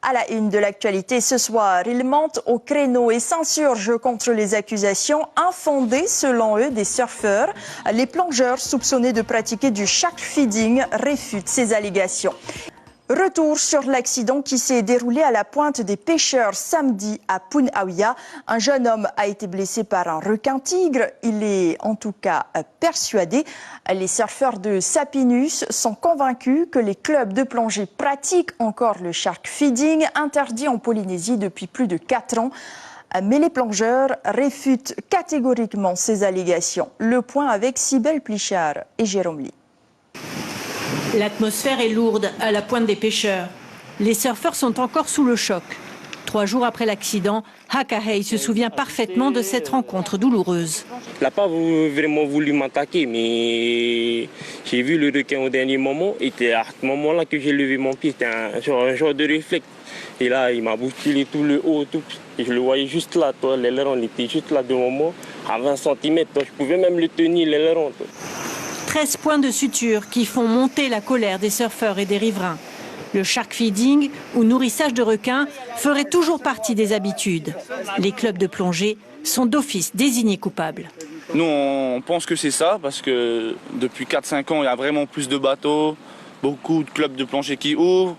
À la une de l'actualité ce soir, ils montent au créneau et s'insurgent contre les accusations infondées selon eux des surfeurs. Les plongeurs soupçonnés de pratiquer du shark feeding réfutent ces allégations. Retour sur l'accident qui s'est déroulé à la pointe des pêcheurs samedi à Punaouia. Un jeune homme a été blessé par un requin-tigre. Il est en tout cas persuadé. Les surfeurs de Sapinus sont convaincus que les clubs de plongée pratiquent encore le shark feeding, interdit en Polynésie depuis plus de 4 ans. Mais les plongeurs réfutent catégoriquement ces allégations. Le point avec Cybèle Plichard et Jérôme Lee. L'atmosphère est lourde à la pointe des pêcheurs. Les surfeurs sont encore sous le choc. 3 jours après l'accident, Hakahei se souvient parfaitement de cette rencontre douloureuse. Il n'a pas vraiment voulu m'attaquer, mais j'ai vu le requin au dernier moment. Et c'est à ce moment-là que j'ai levé mon pied. C'était un genre de réflexe. Et là, il m'a bousculé tout le haut. Et je le voyais juste là. L'aileron était juste là devant moi, à 20 cm. Je pouvais même le tenir, l'aileron. 13 points de suture qui font monter la colère des surfeurs et des riverains. Le shark feeding, ou nourrissage de requins, ferait toujours partie des habitudes. Les clubs de plongée sont d'office désignés coupables. Nous, on pense que c'est ça, parce que depuis 4-5 ans, il y a vraiment plus de bateaux, beaucoup de clubs de plongée qui ouvrent,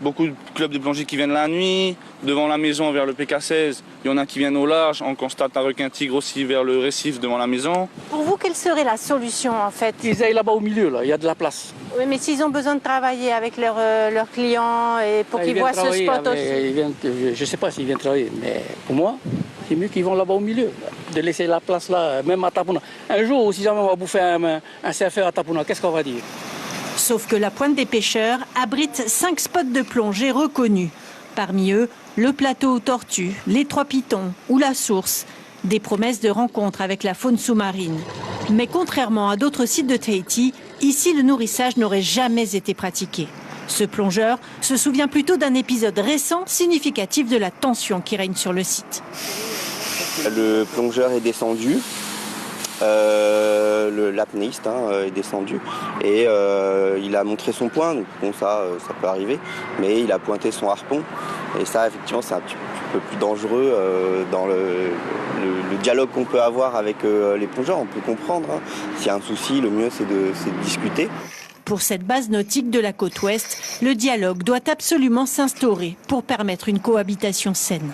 beaucoup de clubs de plongée qui viennent la nuit, devant la maison vers le PK16, il y en a qui viennent au large, on constate un requin-tigre aussi vers le récif devant la maison. Pour vous, quelle serait la solution en fait? Ils aillent là-bas au milieu, là, il y a de la place. Oui, mais s'ils ont besoin de travailler avec leurs clients et pour qu'ils voient ce spot aussi. Je ne sais pas s'ils viennent travailler, mais pour moi, c'est mieux qu'ils vont là-bas au milieu, de laisser la place là, même à Tapuna. Un jour, si jamais on va bouffer un surfeur à Tapuna, qu'est-ce qu'on va dire? Sauf que la pointe des pêcheurs abrite 5 spots de plongée reconnus. Parmi eux, le plateau aux tortues, les 3 pitons ou la source. Des promesses de rencontres avec la faune sous-marine. Mais contrairement à d'autres sites de Tahiti, ici le nourrissage n'aurait jamais été pratiqué. Ce plongeur se souvient plutôt d'un épisode récent significatif de la tension qui règne sur le site. Le plongeur est descendu. L'apnéiste est descendu et il a montré son poing, donc bon ça peut arriver, mais il a pointé son harpon et ça effectivement c'est un petit peu plus dangereux dans le dialogue qu'on peut avoir avec les plongeurs, on peut comprendre. S'il y a un souci, le mieux c'est de discuter. Pour cette base nautique de la côte ouest, le dialogue doit absolument s'instaurer pour permettre une cohabitation saine.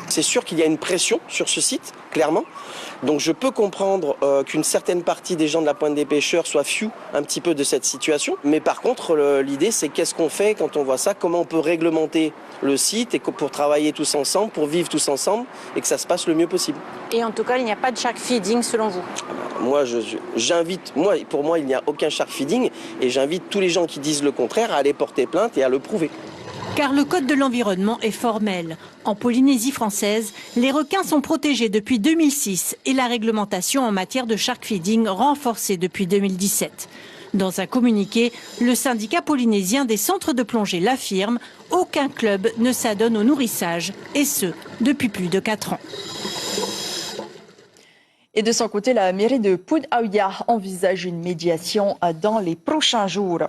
C'est sûr qu'il y a une pression sur ce site, clairement. Donc je peux comprendre qu'une certaine partie des gens de la pointe des pêcheurs soient fious un petit peu de cette situation. Mais par contre, l'idée c'est qu'est-ce qu'on fait quand on voit ça, comment on peut réglementer le site et pour travailler tous ensemble, pour vivre tous ensemble et que ça se passe le mieux possible. Et en tout cas, il n'y a pas de shark feeding selon vous? Pour moi, il n'y a aucun shark feeding et j'invite tous les gens qui disent le contraire à aller porter plainte et à le prouver. Car le code de l'environnement est formel. En Polynésie française, les requins sont protégés depuis 2006 et la réglementation en matière de shark feeding renforcée depuis 2017. Dans un communiqué, le syndicat polynésien des centres de plongée l'affirme, aucun club ne s'adonne au nourrissage, et ce, depuis plus de 4 ans. Et de son côté, la mairie de Punaouia envisage une médiation dans les prochains jours.